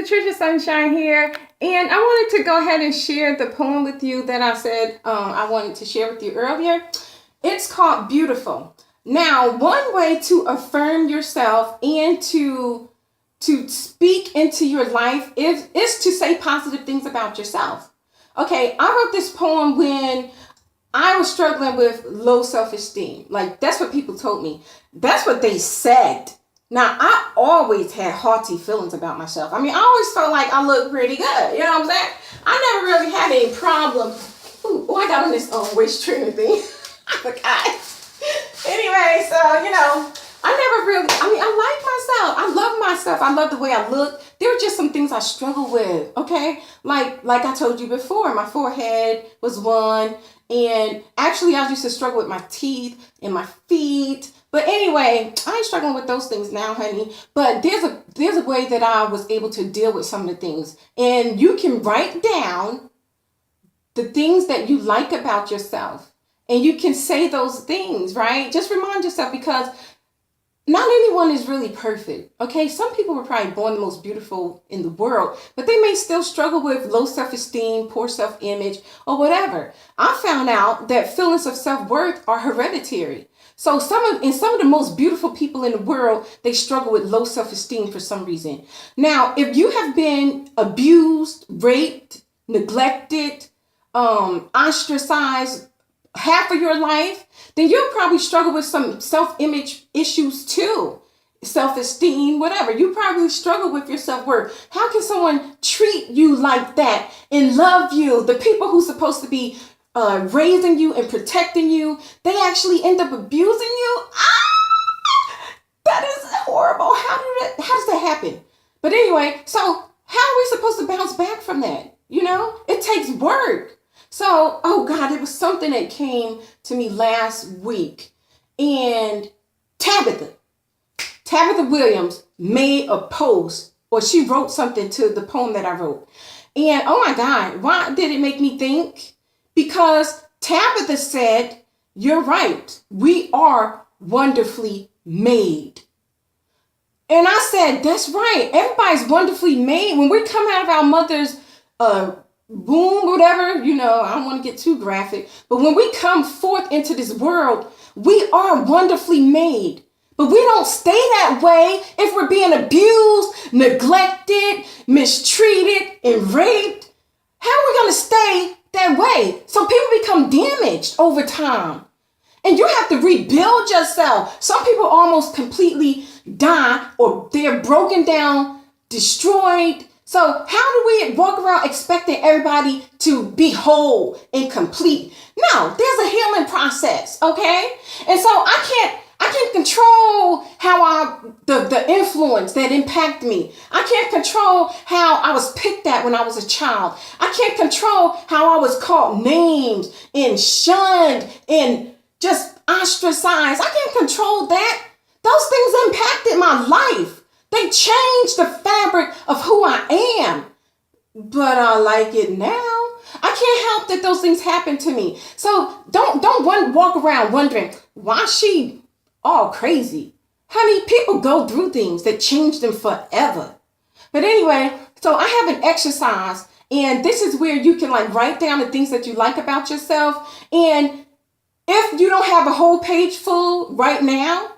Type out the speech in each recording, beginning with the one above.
Patricia Sunshine here, and I wanted to go ahead and share the poem with you that I said I wanted to share with you earlier. It's called Beautiful. Now, one way to affirm yourself and to speak into your life is to say positive things about yourself. Okay, I wrote this poem when I was struggling with low self-esteem. Like, that's what people told me. That's what they said. Now, I always had haughty feelings about myself. I mean, I always felt like I looked pretty good. You know what I'm saying? I never really had any problem. Ooh, I got on this waist trainer thing. I forgot. Anyway, so, I never really, I like myself. I love myself. I love the way I look. There were just some things I struggle with, okay? Like I told you before, my forehead was one. And actually, I used to struggle with my teeth and my feet. But anyway, I ain't struggling with those things now, honey. But there's a way that I was able to deal with some of the things. And you can write down the things that you like about yourself. And you can say those things, right? Just remind yourself, because not anyone is really perfect, okay? Some people were probably born the most beautiful in the world, but they may still struggle with low self-esteem, poor self-image, or whatever. I found out that feelings of self-worth are hereditary. So some of the most beautiful people in the world, they struggle with low self-esteem for some reason. Now, if you have been abused, raped, neglected, ostracized half of your life, then you'll probably struggle with some self-image issues too. Self-esteem, whatever. You probably struggle with your self-worth. How can someone treat you like that and love you? The people who's supposed to be raising you and protecting you, they actually end up abusing you. That is horrible. How does that happen? But anyway, so how are we supposed to bounce back from that? It takes work. So, oh God, it was something that came to me last week. And Tabitha Williams made a post, or she wrote something to the poem that I wrote. And oh my God, why did it make me think? Because Tabitha said, you're right. We are wonderfully made. And I said, that's right. Everybody's wonderfully made. When we come out of our mother's boom, whatever, I don't want to get too graphic, but when we come forth into this world, we are wonderfully made. But we don't stay that way if we're being abused, neglected, mistreated, and raped. How are we going to stay that way? So people become damaged over time. And you have to rebuild yourself. Some people almost completely die, or they're broken down, destroyed. So how do we walk around expecting everybody to be whole and complete? No, there's a healing process, okay? And so I can't control how the influence that impact me. I can't control how I was picked at when I was a child. I can't control how I was called names and shunned and just ostracized. I can't control that. Those things impacted my life. They changed the fabric of who I am, but I like it now. I can't help that those things happen to me. So don't walk around wondering why she all crazy. Honey, people go through things that change them forever. But anyway, so I have an exercise, and this is where you can write down the things that you like about yourself. And if you don't have a whole page full right now,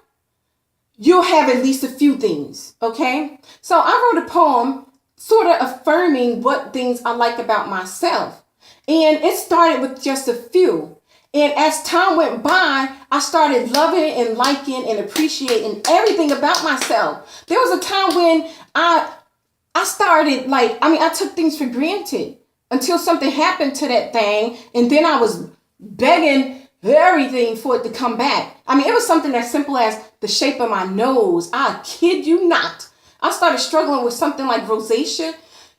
you'll have at least a few things, okay? So I wrote a poem sort of affirming what things I like about myself. And it started with just a few. And as time went by, I started loving and liking and appreciating everything about myself. There was a time when I started I took things for granted until something happened to that thing. And then I was begging everything for it to come back. It was something as simple as the shape of my nose. I kid you not. I started struggling with something like rosacea,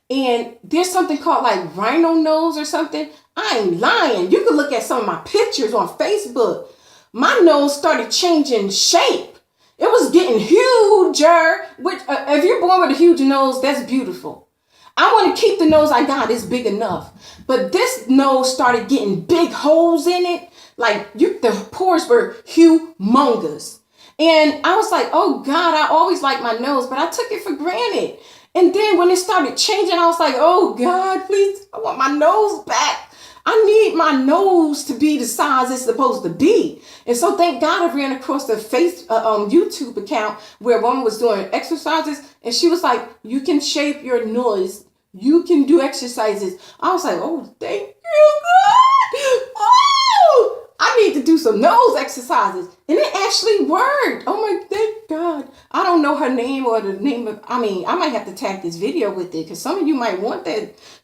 and there's something called rhino nose or something. I ain't lying. You can look at some of my pictures on Facebook. My nose started changing shape. It was getting huger, which if you're born with a huge nose, that's beautiful. I want to keep the nose I got. It's big enough. But this nose started getting big holes in it. The pores were humongous. And I was like, oh God, I always liked my nose, but I took it for granted. And then when it started changing, I was like, oh God, please, I want my nose back. I need my nose to be the size it's supposed to be. And so thank God I ran across the YouTube account where a woman was doing exercises, and she was like, you can shape your nose. You can do exercises. I was like, oh, thank you, God. Oh, I need to do some nose exercises. And it actually worked. Oh my, thank God. I don't know her name or the name of, I might have to tag this video with it because some of you might want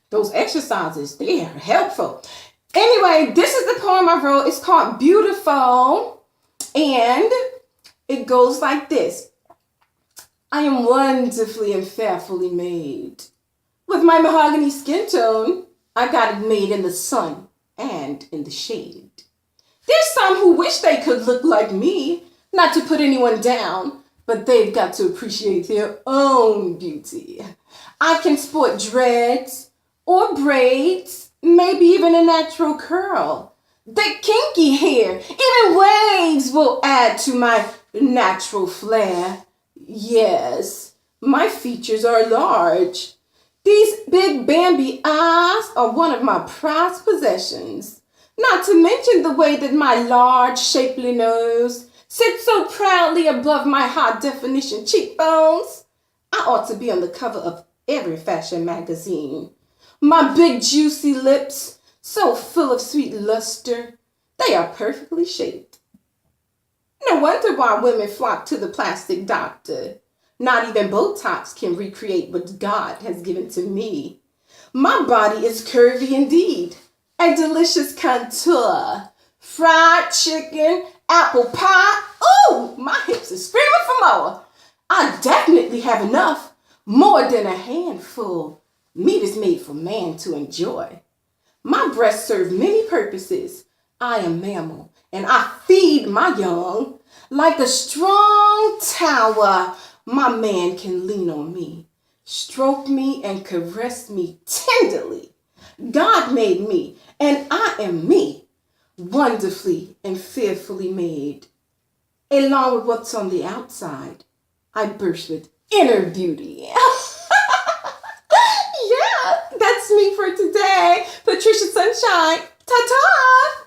those exercises. They are helpful. Anyway, this is the poem I wrote. It's called Beautiful. And it goes like this. I am wonderfully and fearfully made. With my mahogany skin tone, I got it made in the sun and in the shade. There's some who wish they could look like me, not to put anyone down, but they've got to appreciate their own beauty. I can sport dreads or braids, maybe even a natural curl. The kinky hair, even waves will add to my natural flair. Yes, my features are large. These big Bambi eyes are one of my prized possessions. Not to mention the way that my large, shapely nose sits so proudly above my high-definition cheekbones. I ought to be on the cover of every fashion magazine. My big, juicy lips, so full of sweet luster, they are perfectly shaped. No wonder why women flock to the plastic doctor. Not even Botox can recreate what God has given to me. My body is curvy indeed. A delicious contour. Fried chicken, apple pie. Ooh, my hips are screaming for more. I definitely have enough. More than a handful. Meat is made for man to enjoy. My breasts serve many purposes. I am mammal, and I feed my young. Like a strong tower, my man can lean on me, stroke me, and caress me tenderly. God made me, and I am me, wonderfully and fearfully made. Along with what's on the outside, I burst with inner beauty. Yeah, that's me for today. Patricia Sunshine. Ta-ta!